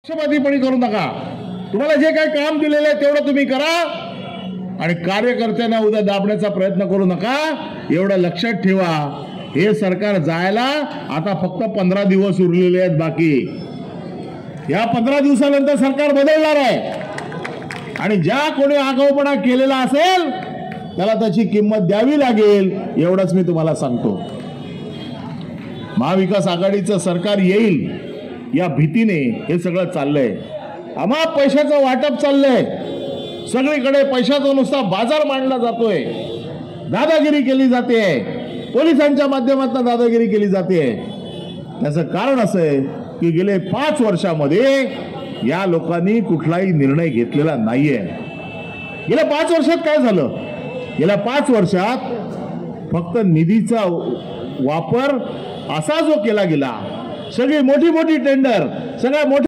पक्षपातीपणी करू नका। तुम्हाला जे काही काम दिलेलं आहे तेवढं तुम्ही करा आणि कार्यकर्त्यांना उद्या दाबण्याचा प्रयत्न करू नका। एवढं लक्षात ठेवा, हे सरकार जायला आता फक्त 15 दिवस उरलेले आहेत बाकी। या 15 दिवसानंतर सरकार बदलणार आहे आणि ज्या कोणी आगाऊपणा केलेला असेल त्याला त्याची किंमत द्यावी लागेल, एवढंच मी तुम्हाला सांगतो। महाविकास आघाडीचं सरकार येईल या भीतीने हे सगळं चाललंय। अमाप पैशाचं वाटप चाललंय, सगळीकडे पैशाचा नुसता बाजार मांडला जातोय, दादागिरी केली जाते, पोलिसांच्या माध्यमातून दादागिरी केली जाते। त्याचं कारण असं आहे की गेले 5 वर्षामध्ये या लोकांनी कुठलाही निर्णय घेतलेला नाहीये। गेल्या 5 वर्षात काय झालं? गेल्या 5 वर्षात फक्त निधीचा वापर असा जो केला गेला, सगळी मोठी मोठी टेंडर, सगळ्या मोठ्या